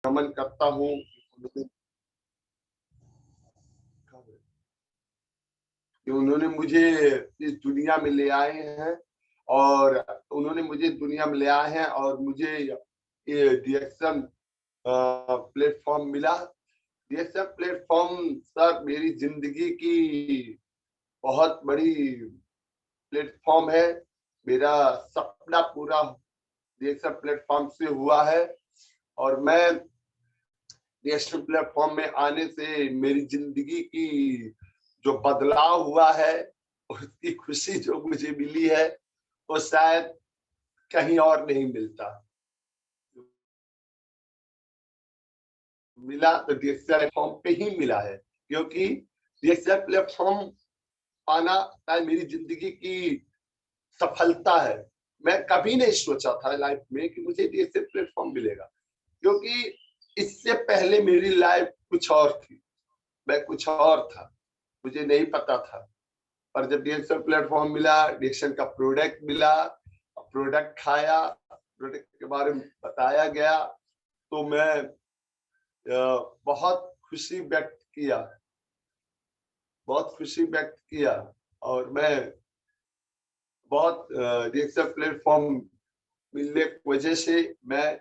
नमन करता हूँ कि उन्होंने मुझे इस दुनिया में ले आए हैं और उन्होंने मुझे दुनिया में ले आए हैं और मुझे ये डीएक्सएम प्लेटफॉर्म मिला। डीएक्सएम प्लेटफॉर्म सर मेरी जिंदगी की बहुत बड़ी प्लेटफॉर्म है। मेरा सपना पूरा डीएक्सएम प्लेटफॉर्म से हुआ है और मैं डीएक्सएम प्लेटफॉर्म में आने से मेरी जिंदगी की जो बदलाव हुआ है उसकी खुशी जो मुझे मिली है वो शायद कहीं और नहीं मिलता। मिला तो डीएक्सएल प्लेटफॉर्म पे ही मिला है, क्योंकि डीएक्सएल प्लेटफॉर्म पाना शायद मेरी जिंदगी की सफलता है। मैं कभी नहीं सोचा था लाइफ में कि मुझे डीएक्सएल प्लेटफॉर्म मिलेगा, क्योंकि इससे पहले मेरी लाइफ कुछ और थी, मैं कुछ और था, मुझे नहीं पता था। पर जब डीएक्सएल प्लेटफॉर्म मिला, डीएक्सएल का प्रोडक्ट मिला, प्रोडक्ट खाया, प्रोडक्ट के बारे में बताया गया तो मैं बहुत खुशी व्यक्त किया, बहुत खुशी व्यक्त किया। और मैं बहुत डीएक्सएल प्लेटफॉर्म मिलने की वजह से मैं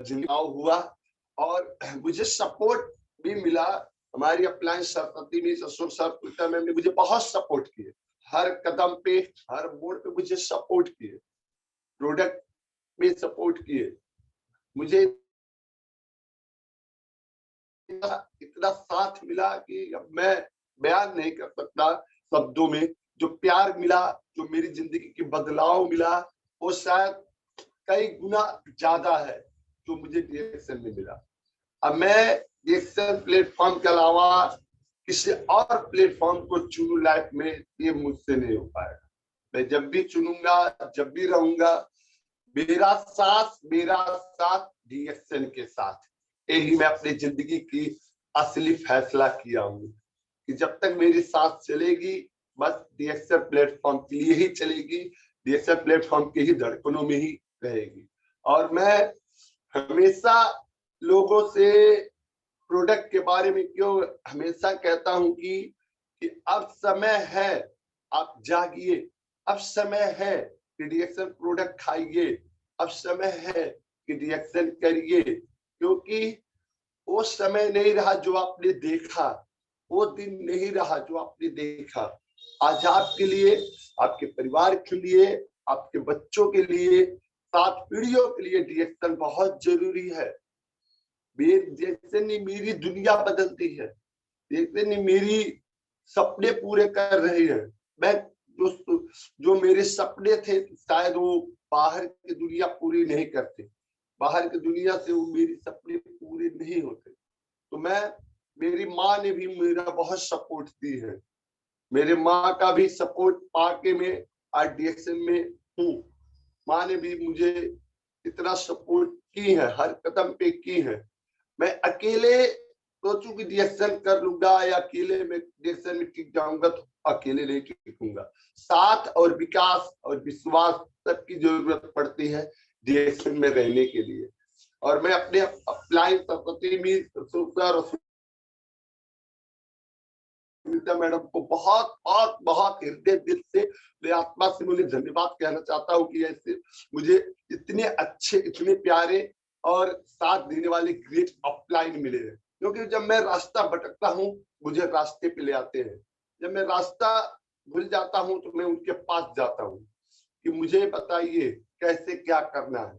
जिलाव हुआ और मुझे सपोर्ट भी मिला। हमारी अप्लायंस सरस्वती में अशोक सर ने मुझे बहुत सपोर्ट किए, हर कदम पे हर मोड़ पे मुझे सपोर्ट किए, प्रोडक्ट में सपोर्ट किए। मुझे इतना साथ मिला कि अब मैं बयान नहीं कर सकता शब्दों में। जो प्यार मिला, जो मेरी जिंदगी की बदलाव मिला, वो शायद कई गुना ज्यादा है जो मुझे डीएक्सएल में मिला। अब मैं डीएक्सएल प्लेटफॉर्म के अलावा किसी और प्लेटफॉर्म को चुनूं लाइफ में, ये मुझसे नहीं हो पाएगा। मैं जब भी चुनूंगा, जब भी रहूंगा, मेरा साथ डीएक्सएल के साथ। यही मैं अपनी जिंदगी की असली फैसला किया हूँ कि जब तक मेरी साथ चलेगी बस डीएक्सएल प्लेटफॉर्म के लिए ही चलेगी, डीएक्सएल प्लेटफॉर्म के ही धड़कनों में ही रहेगी। और मैं हमेशा लोगों से प्रोडक्ट के बारे में क्यों हमेशा कहता हूं कि अब समय है, आप जागिए, अब समय है कि डीएक्सएल प्रोडक्ट खाइए, अब समय है कि डीएक्सएल करिए, क्योंकि वो समय नहीं रहा जो आपने देखा, वो दिन नहीं रहा जो आपने देखा। आज आपके लिए, आपके परिवार के लिए, आपके बच्चों के लिए, 7 पीढ़ियों के लिए डीएक्सएल बहुत जरूरी है। जैसे नहीं मेरी दुनिया बदलती है, जैसे नहीं मेरी सपने पूरे कर रही है। मैं जो मेरे सपने थे शायद वो बाहर की दुनिया पूरी नहीं करते, बाहर की दुनिया से वो मेरी सपने पूरे नहीं होते। तो मेरी माँ ने भी मेरा बहुत सपोर्ट दी है, मेरे माँ का भी सपोर्ट पाके मैं आज डीएक्सएल में हूँ। माँ ने भी मुझे इतना सपोर्ट की है, हर कदम पे की है। मैं अकेले सोचूं कि डीएक्सएल कर लूंगा या अकेले में डीएक्सएल में टिक जाऊंगा, तो अकेले नहीं टिकूंगा। साथ और विकास और विश्वास सबकी जरूरत पड़ती है डीएक्सएल में रहने के लिए। और मैं अपने अप्लाइंग सरस्वती में मैडम को बहुत बहुत बहुत हृदय दिल से, आत्मा से मुझे धन्यवाद कहना चाहता हूँ कि ऐसे मुझे इतने अच्छे, इतने प्यारे और साथ देने वाले ग्रेट अपलाइन मिले हैं। क्योंकि जब मैं रास्ता भटकता हूँ मुझे रास्ते पे ले आते हैं, जब मैं रास्ता भूल जाता हूँ तो मैं उनके पास जाता हूँ कि मुझे बताइए कैसे क्या करना है,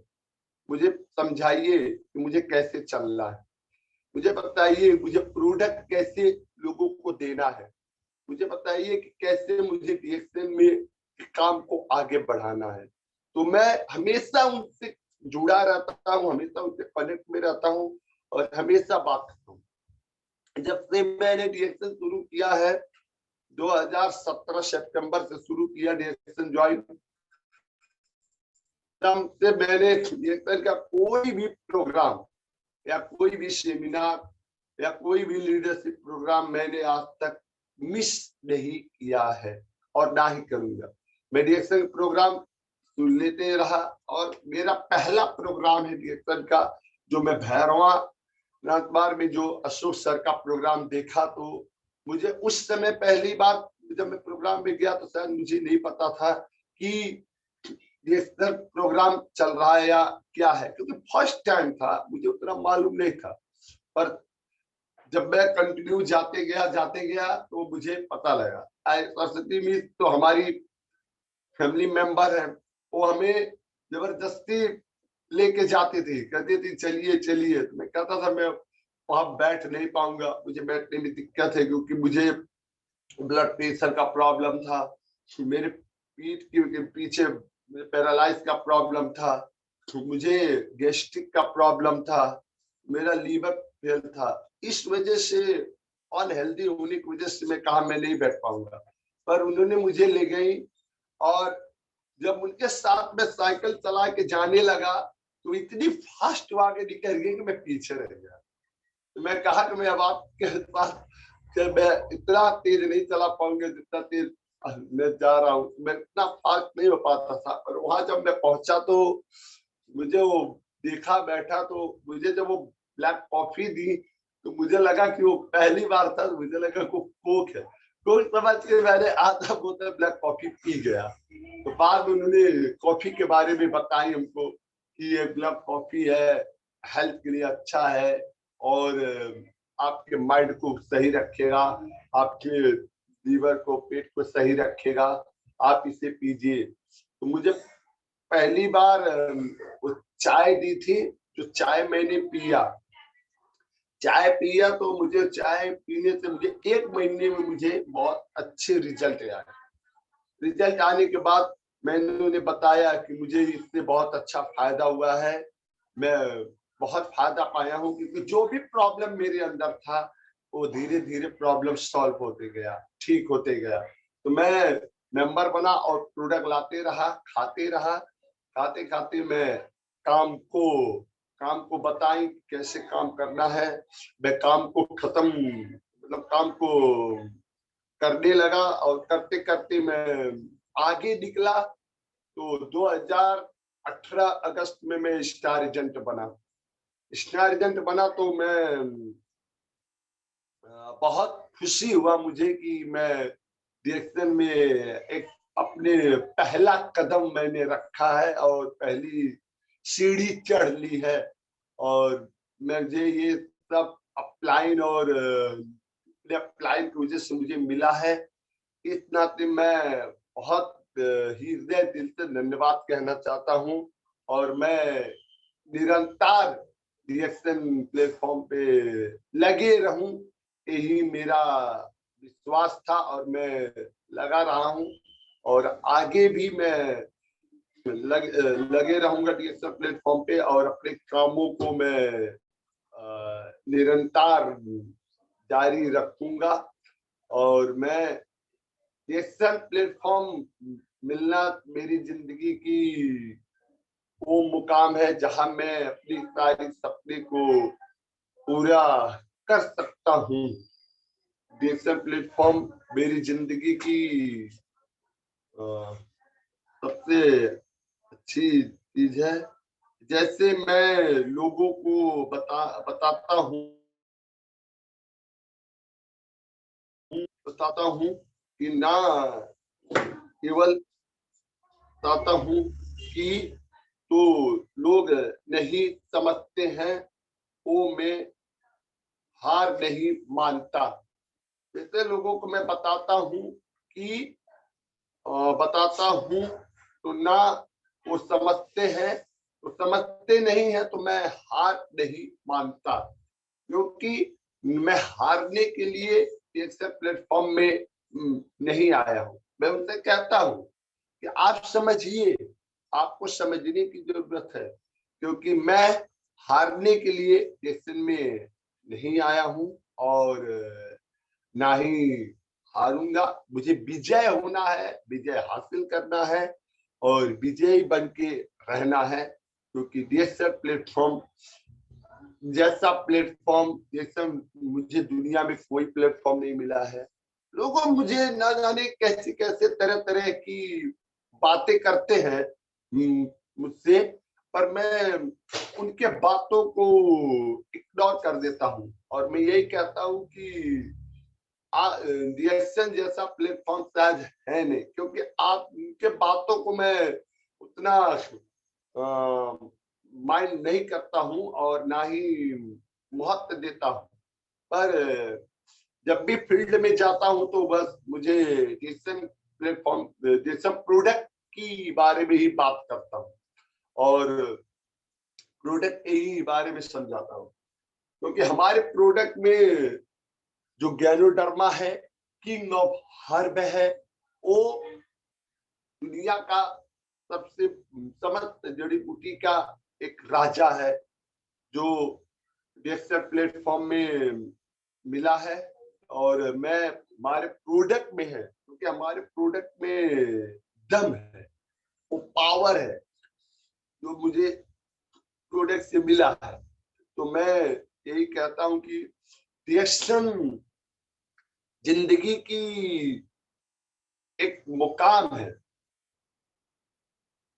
मुझे समझाइए कि मुझे कैसे चलना है, मुझे बताइए मुझे प्रोडक्ट कैसे लोगों को देना है, मुझे बताइए कि कैसे मुझे डीएक्सएल में काम को आगे बढ़ाना है। तो मैं हमेशा उनसे जुड़ा रहता हूँ, हमेशा उनसे कनेक्ट में रहता हूँ और हमेशा बात करता हूँ। जब से मैंने डीएक्सएल शुरू किया है 2017 सितंबर से शुरू किया डीएक्सएल ज्वाइन, तब से मैंने डीएक्सएल का कोई भी प्रोग्राम या कोई भी सेमिनार या कोई भी लीडरशिप प्रोग्राम मैंने आज तक मिस नहीं किया है और ना ही करूंगा। मैं डीएक्सएल प्रोग्राम सुन लेते रहा। और मेरा पहला प्रोग्राम है रिएक्शन का, जो मैं भैरवा नाथबार में जो अशोक सर का प्रोग्राम देखा, तो मुझे उस समय पहली बार जब मैं प्रोग्राम में गया तो शायद मुझे नहीं पता था कि ये सर प्रोग्राम चल रहा है या क्या है, क्योंकि फर्स्ट टाइम था, मुझे उतना मालूम नहीं था। पर जब मैं कंटिन्यू जाते गया तो मुझे पता लगा। सरस्वती मिस तो हमारी फैमिली मेंबर है, वो हमें जबरदस्ती लेके जाती थी, कहती थी चलिए चलिए। तो मैं कहता था मैं वहां बैठ नहीं पाऊंगा, मुझे बैठने में दिक्कत है, क्योंकि मुझे ब्लड प्रेशर का प्रॉब्लम था, मेरे पीठ के पीछे पैरालाइज का प्रॉब्लम था, मुझे गैस्ट्रिक का प्रॉब्लम था, मेरा लीवर फेल था। इस वजह से अनहेल्दी होने की वजह से मैं कहा मैं नहीं बैठ पाऊंगा। पर उन्होंने मुझे ले गई, और जब उनके साथ में साइकिल चला के जाने लगा तो इतनी फास्ट आगे निकल गई कि मैं पीछे रह गया। तो मैं कहा कि मैं अब आपके साथ मैं इतना तेज नहीं चला पाऊंगा जितना तेज मैं जा रहा हूँ, मैं इतना फास्ट नहीं हो पाता था। और वहां जब मैं पहुंचा तो मुझे वो देखा बैठा, तो मुझे जब वो ब्लैक कॉफी दी तो मुझे लगा कि वो पहली बार था, तो मुझे लगा को कोक है, कोक समझ के मैंने आधा बोतल ब्लैक कॉफी पी गया। तो बाद में उन्होंने कॉफी के बारे में बताई हमको कि ये ब्लैक कॉफी है, हेल्थ के लिए अच्छा है, और आपके माइंड को सही रखेगा, आपके लीवर को पेट को सही रखेगा, आप इसे पीजिए। तो मुझे पहली बार वो चाय दी थी, जो चाय मैंने पिया, चाय पिया तो मुझे चाय पीने से मुझे 1 महीने में मुझे बहुत अच्छे रिजल्ट आए। रिजल्ट आने के बाद मैंने उन्हें बताया कि मुझे इससे बहुत अच्छा फायदा हुआ है, मैं बहुत फायदा पाया हूँ, क्योंकि जो भी प्रॉब्लम मेरे अंदर था वो धीरे धीरे प्रॉब्लम सॉल्व होते गया, ठीक होते गया। तो मैं मेंबर बना और प्रोडक्ट लाते रहा, खाते रहा, खाते खाते मैं काम को बताई कैसे काम करना है। मैं काम को खत्म, मतलब काम को करने लगा, और करते करते मैं आगे निकला। तो 2018 अगस्त में मैं स्टार एजेंट बना। स्टार एजेंट बना तो मैं बहुत खुशी हुआ मुझे कि मैं डायरेक्शन में एक अपने पहला कदम मैंने रखा है, और पहली सीढ़ी चढ़ ली है। और मुझे ये सब अपलाइन और अपलाइन की वजह से मुझे मिला है। इस नाते मैं बहुत ही हृदय दिल से धन्यवाद कहना चाहता हूँ। और मैं निरंतर रिएक्शन प्लेटफॉर्म पे लगे रहूं, यही मेरा विश्वास था, और मैं लगा रहा हूँ, और आगे भी मैं लगे रहूंगा रिएक्शन प्लेटफॉर्म पे, और अपने कामों को मैं निरंतर जारी रखूंगा। और मैं रिएक्शन प्लेटफॉर्म मिलना मेरी जिंदगी की वो मुकाम है जहां मैं अपनी सारी सपने को पूरा कर सकता हूँ। रिएक्शन प्लेटफॉर्म मेरी जिंदगी की सबसे अच्छी चीज है। जैसे मैं लोगों को बताता हूँ, बताता हूँ कि ना केवल बताता हूँ कि तो लोग नहीं समझते हैं, वो मैं हार नहीं मानता। ऐसे लोगों को मैं बताता हूँ कि बताता हूँ तो ना वो समझते हैं, तो समझते नहीं है तो मैं हार नहीं मानता, क्योंकि मैं हारने के लिए एक प्लेटफॉर्म में नहीं आया हूँ। मैं उनसे कहता हूँ कि आप समझिए, आपको समझने की जरूरत है, क्योंकि मैं हारने के लिए स्टेशन में नहीं आया हूँ, और ना ही हारूंगा। मुझे विजय होना है, विजय हासिल करना है, और विजयी बन के रहना है, क्योंकि डिजिटल प्लेटफॉर्म जैसा प्लेटफॉर्म जैसा मुझे दुनिया में कोई प्लेटफॉर्म नहीं मिला है। लोगों मुझे ना जाने कैसे कैसे तरह तरह की बातें करते हैं, मुझसे, पर मैं उनके बातों को इग्नोर कर देता हूँ और मैं यही कहता हूँ कि रिएक्शन जैसा प्लेटफॉर्म शायद है नहीं, क्योंकि आप उनके बातों को मैं उतना माइंड नहीं करता हूँ और ना ही महत्व देता हूँ। पर जब भी फील्ड में जाता हूँ तो बस मुझे डिसीजन प्लेटफॉर्म डिसीजन प्रोडक्ट की बारे में ही बात करता हूँ और प्रोडक्ट के ही बारे में समझाता हूँ, क्योंकि हमारे प्रोडक्ट में जो गैनोडर्मा है, किंग ऑफ हर्ब है, वो दुनिया का सबसे समस्त जड़ी बूटी का एक राजा है जो डिजिटल प्लेटफॉर्म में मिला है। और मैं हमारे प्रोडक्ट में है, क्योंकि हमारे प्रोडक्ट में दम है, वो पावर है जो मुझे प्रोडक्ट से मिला है। तो मैं यही कहता हूं कि रिएक्शन जिंदगी की एक मुकाम है,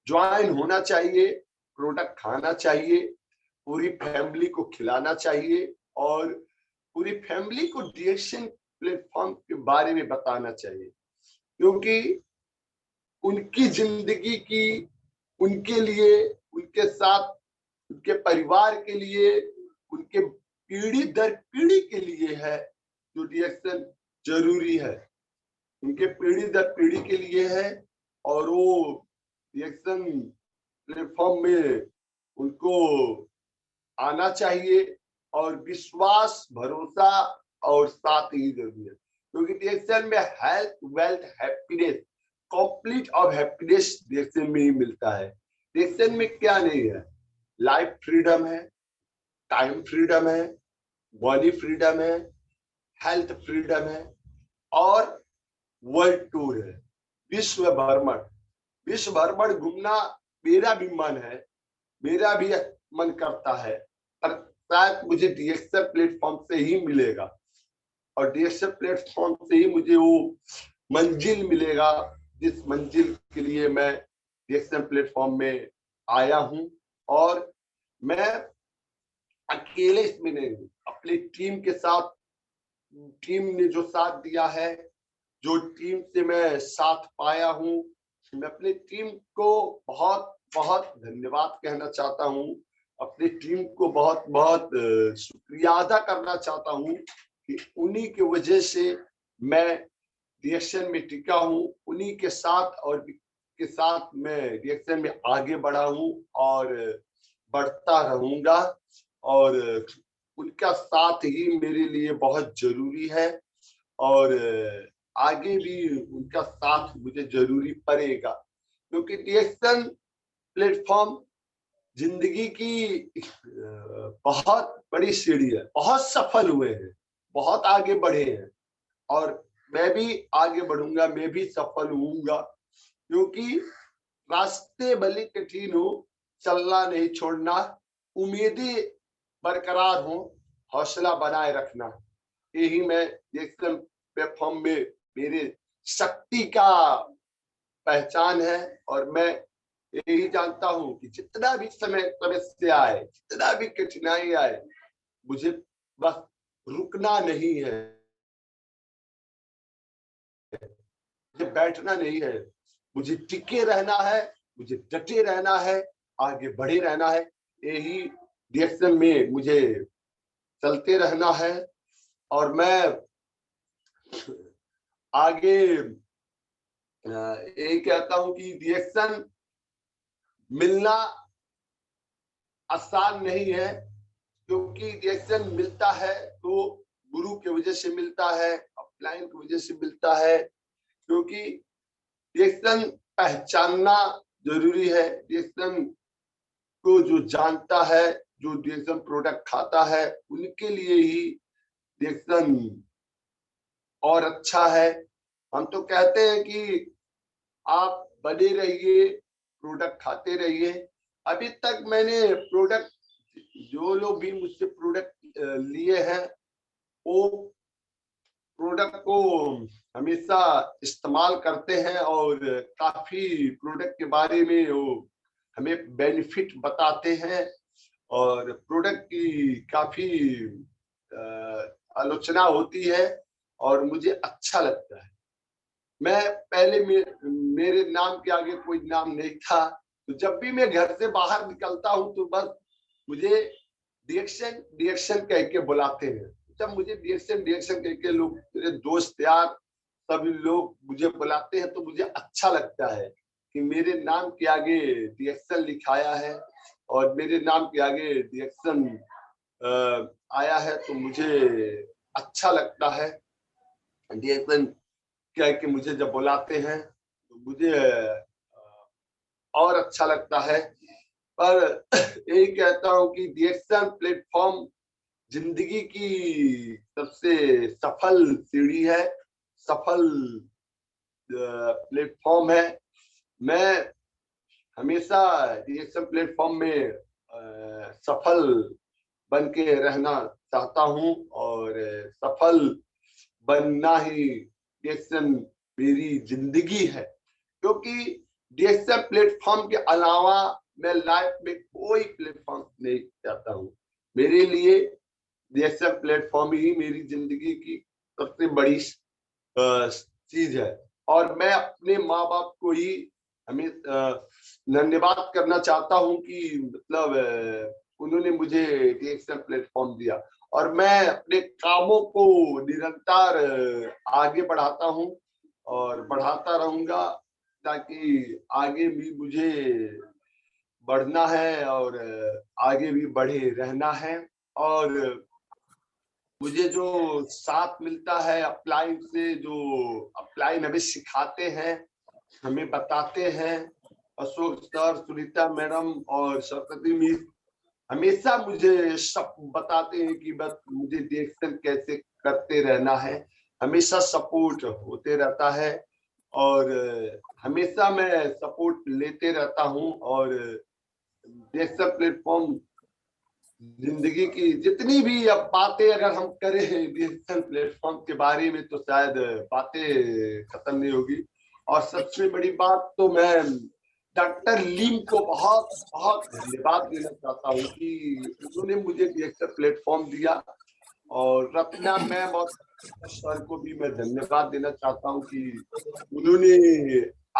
ज्वाइन होना चाहिए, प्रोडक्ट खाना चाहिए, पूरी फैमिली को खिलाना चाहिए और पूरी फैमिली को रिएक्शन प्लेटफॉर्म के बारे में बताना चाहिए, क्योंकि उनकी जिंदगी की, उनके लिए, उनके साथ, उनके परिवार के लिए, उनके पीढ़ी दर पीढ़ी के लिए है जो रिएक्शन जरूरी है, उनके पीढ़ी दर पीढ़ी के लिए है। और वो रिएक्शन प्लेटफॉर्म में उनको आना चाहिए और विश्वास, भरोसा और साथ ही जरूरी है, क्योंकि रिएक्शन में health, wealth, happiness, complete of happiness reaction में ही मिलता है। रिएक्शन में क्या नहीं है? लाइफ फ्रीडम है, टाइम फ्रीडम है, बॉडी फ्रीडम है, हेल्थ फ्रीडम है और वर्ल्ड टूर है, विश्व भ्रमण। विश्व भ्रमण घूमना मेरा भी मन है, मेरा भी मन करता है, पर शायद मुझे डीएक्सएल प्लेटफॉर्म से ही मिलेगा और डीएक्सएल प्लेटफॉर्म से ही मुझे वो मंजिल मिलेगा जिस मंजिल के लिए मैं डीएक्सएल प्लेटफॉर्म में आया हूं। और मैं अकेले इसमें नहीं हूँ, अपनी टीम के साथ, टीम ने जो साथ दिया है, जो टीम से मैं साथ पाया हूँ, मैं अपनी टीम को बहुत बहुत धन्यवाद कहना चाहता हूँ, अपनी टीम को बहुत बहुत शुक्रिया अदा करना चाहता हूँ कि उन्हीं की वजह से मैं रिएक्शन में टिका हूँ, उन्हीं के साथ और के साथ मैं रिएक्शन में आगे बढ़ा हूँ और बढ़ता रहूंगा और उनका साथ ही मेरे लिए बहुत जरूरी है और आगे भी उनका साथ मुझे जरूरी पड़ेगा, क्योंकि रिएक्शन प्लेटफॉर्म जिंदगी की बहुत बड़ी सीढ़ी है, बहुत सफल हुए हैं, बहुत आगे बढ़े हैं और मैं भी आगे बढ़ूंगा, मैं भी सफल होऊंगा, क्योंकि रास्ते भले कठिन हो, चलना नहीं छोड़ना, उम्मीदें बरकरार हो, हौसला बनाए रखना, यही मैं रिएक्शन प्लेटफॉर्म में मेरे शक्ति का पहचान है। और मैं यही जानता हूं कि जितना भी समस्या आए, जितना भी कठिनाई आए, मुझे बस रुकना नहीं है, मुझे बैठना नहीं है, मुझे टिके रहना है, मुझे डटे रहना है, आगे बढ़े रहना है, यही डायरेक्शन में मुझे चलते रहना है। और मैं आगे यही कहता हूं कि रिएक्शन मिलना आसान नहीं है, क्योंकि रिएक्शन मिलता है तो गुरु की वजह से मिलता है, अपलाइन की वजह से मिलता है, क्योंकि रिएक्शन पहचानना जरूरी है। रिएक्शन को जो जानता है, जो रिएक्शन प्रोडक्ट खाता है, उनके लिए ही रिएक्शन और अच्छा है। हम तो कहते हैं कि आप बने रहिए, प्रोडक्ट खाते रहिए। अभी तक मैंने प्रोडक्ट, जो लोग भी मुझसे प्रोडक्ट लिए हैं, वो प्रोडक्ट को हमेशा इस्तेमाल करते हैं और काफी प्रोडक्ट के बारे में वो हमें बेनिफिट बताते हैं और प्रोडक्ट की काफी आलोचना होती है और मुझे अच्छा लगता है। मैं पहले मेरे नाम के आगे कोई नाम नहीं था, तो जब भी मैं घर से बाहर निकलता हूं तो बस मुझे डिएक्शन डिएक्शन कह के बुलाते हैं। जब मुझे डिएक्शन डिएक्शन कह के लोग, मेरे दोस्त यार सभी लोग मुझे बुलाते हैं तो मुझे अच्छा लगता है कि मेरे नाम के आगे डिएक्शन लिखाया है और मेरे नाम के आगे डिएक्शन आया है, तो मुझे अच्छा लगता है। डिएक्शन क्या कि मुझे जब बुलाते हैं तो मुझे और अच्छा लगता है। पर यही कहता हूँ कि डिएक्शन प्लेटफॉर्म जिंदगी की सबसे सफल सीढ़ी है, सफल प्लेटफॉर्म है। मैं हमेशा डिएक्शन प्लेटफॉर्म में सफल बन के रहना चाहता हूँ और सफल बनना ही डिएक्शन मेरी जिंदगी है, क्योंकि डिएक्शन प्लेटफॉर्म के अलावा मैं लाइफ में कोई प्लेटफॉर्म नहीं चाहता हूँ। मेरे लिए डिएक्शन प्लेटफॉर्म ही मेरी जिंदगी की सबसे बड़ी चीज है और मैं अपने माँ बाप को ही हमें धन्यवाद करना चाहता हूँ कि मतलब उन्होंने मुझे डिएक्शन प्लेटफॉर्म दिया और मैं अपने कामों को निरंतर आगे बढ़ाता हूँ और बढ़ाता रहूंगा, ताकि आगे भी मुझे बढ़ना है और आगे भी बढ़े रहना है। और मुझे जो साथ मिलता है अपलाइन से, जो अपलाइन हमें सिखाते हैं, हमें बताते हैं, अशोक सर, सुनीता मैडम और सरस्वती मिस हमेशा मुझे सब बताते हैं कि बस मुझे डिएक्शन कैसे करते रहना है। हमेशा सपोर्ट होते रहता है और हमेशा मैं सपोर्ट लेते रहता हूँ और डिएक्शन प्लेटफॉर्म जिंदगी की जितनी भी अब बातें अगर हम करें डिजिटल प्लेटफॉर्म के बारे में तो शायद बातें खत्म नहीं होगी। और सबसे बड़ी बात तो मैं डॉक्टर लीम को बहुत बहुत धन्यवाद देना चाहता हूँ कि उन्होंने मुझे डिजिटल प्लेटफॉर्म दिया, और रत्ना मैम और सर को भी मैं धन्यवाद देना चाहता हूँ कि उन्होंने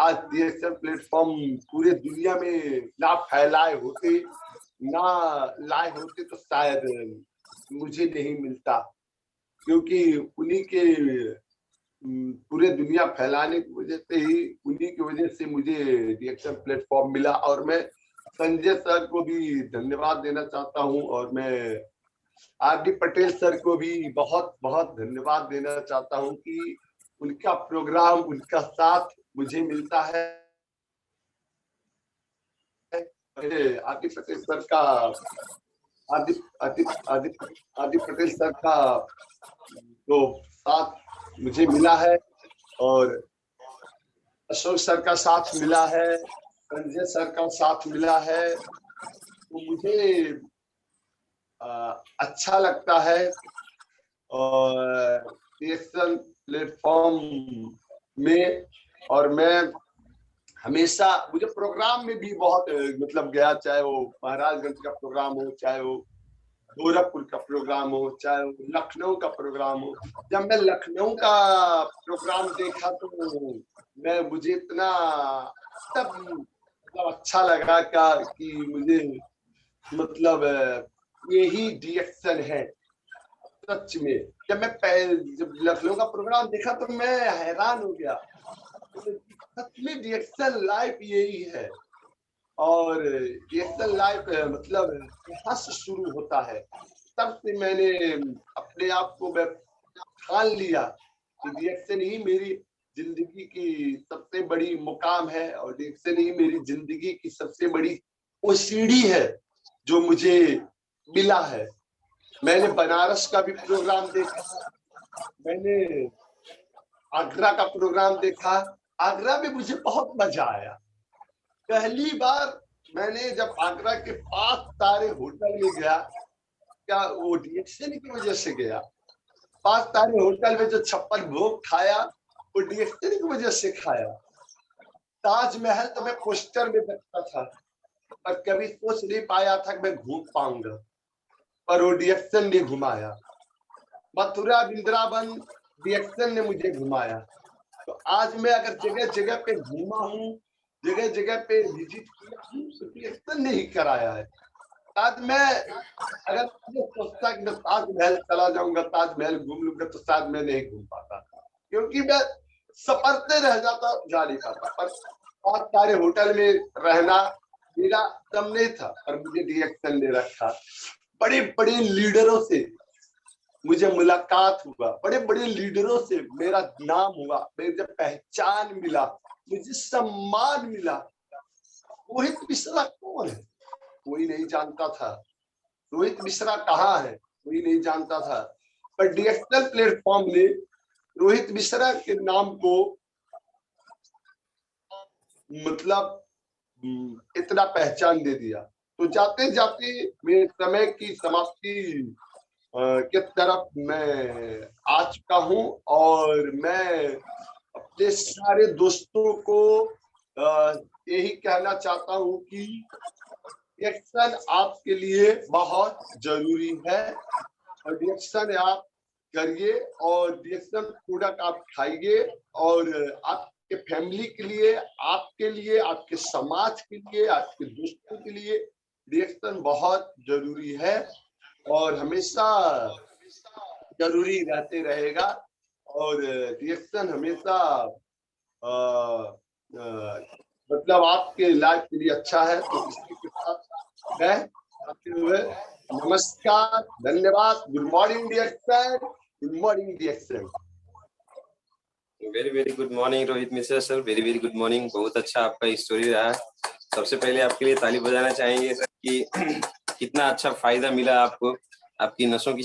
आज डिजिटल प्लेटफॉर्म पूरे दुनिया में ना फैलाए होते, ना लाए होते तो शायद मुझे नहीं मिलता, क्योंकि उन्हीं के पूरे दुनिया फैलाने की वजह से ही, उन्हीं की वजह से मुझे रिएक्शन प्लेटफॉर्म मिला। और मैं संजय सर को भी धन्यवाद देना चाहता हूं और मैं आर.डी. पटेल सर को भी बहुत बहुत धन्यवाद देना चाहता हूं कि उनका प्रोग्राम, उनका साथ मुझे मिलता है। आर.डी. पटेल सर का आदि आदि आदि आदि पटेल सर का जो साथ मुझे मिला है और अशोक सर का साथ मिला है, संजय सर का साथ मिला है, तो मुझे अच्छा लगता है। और डिजिटल प्लेटफॉर्म में और मैं हमेशा, मुझे प्रोग्राम में भी बहुत मतलब गया, चाहे वो महाराजगंज का प्रोग्राम हो, चाहे वो गोरखपुर का प्रोग्राम हो, चाहे वो लखनऊ का प्रोग्राम हो। जब मैं लखनऊ का प्रोग्राम देखा तो मुझे इतना तब मतलब अच्छा लगा क्या कि मुझे मतलब यही डिएक्शन है सच में। जब मैं जब लखनऊ का प्रोग्राम देखा तो मैं हैरान हो गया, सच में डिएक्शन लाइफ यही है। और डिएक्शन लाइफ मतलब यहाँ से शुरू होता है। तब से मैंने अपने आप को मैं ठान लिया कि डिएक्शन ही मेरी जिंदगी की सबसे बड़ी मुकाम है और डिएक्शन ही मेरी जिंदगी की सबसे बड़ी वो सीढ़ी है जो मुझे मिला है। मैंने बनारस का भी प्रोग्राम देखा, मैंने आगरा का प्रोग्राम देखा। आगरा में मुझे बहुत मजा आया। पहली बार मैंने जब आगरा के 5 तारे होटल में गया, क्या वो डिएक्शन की वजह से गया, 5 तारे होटल में जो 56 भोग खाया वो डिएक्शन की वजह से खाया। ताजमहल तो मैं पोस्टर में देखता था, पर कभी सोच नहीं पाया था कि मैं घूम पाऊंगा, पर वो डिएक्शन ने घुमाया। मथुरा वृंदावन डिएक्शन ने मुझे घुमाया। तो आज मैं अगर जगह जगह पे घूमा हूँ, जगह जगह पे विजिट किया हूँ, तो डिएक्शन ने ही कराया है। आज मैं अगर मुझे सोचता कि मैं ताजमहल चला जाऊंगा, ताजमहल घूम लूंगा, तो शायद मैं नहीं घूम पाता, क्योंकि मैं सफरते रह जाता, जा नहीं पाता। पर बहुत सारे होटल में रहना मेरा कम नहीं था, पर मुझे डिएक्शन ने रखा। बड़े बड़े लीडरों से मुझे मुलाकात हुआ, बड़े बड़े लीडरों से मेरा नाम हुआ, मुझे पहचान मिला, मुझे सम्मान मिला। रोहित मिश्रा कौन है? कोई नहीं जानता था। रोहित मिश्रा कहाँ है? कोई नहीं जानता था। पर डिजिटल प्लेटफॉर्म ने रोहित मिश्रा के नाम को मतलब इतना पहचान दे दिया। तो जाते जाते मेरे समय की समाप्ति के तरफ मैं आ चुका हूँ, और मैं अपने सारे दोस्तों को यही कहना चाहता हूँ कि एक्शन आपके लिए बहुत जरूरी है, और रिएक्शन आप करिए, और रिएक्शन प्रोडक्ट आप खाइए, और आपके फैमिली के लिए, आपके लिए, आपके समाज के लिए, आपके दोस्तों के लिए रिएक्शन बहुत जरूरी है, और हमेशा जरूरी रहते रहेगा। और रिएक्शन हमेशा आ, आ, मतलब आपके लाइफ के लिए अच्छा है। तो इसी के साथ मैं आते हुए नमस्कार, धन्यवाद, good morning reaction, good morning reaction. Very very good morning Rohit Mishra sir, very very good morning. बहुत अच्छा आपका स्टोरी रहा। सबसे पहले आपके लिए ताली बजाना चाहेंगे सर कि कितना अच्छा फायदा मिला आपको, आपकी नसों की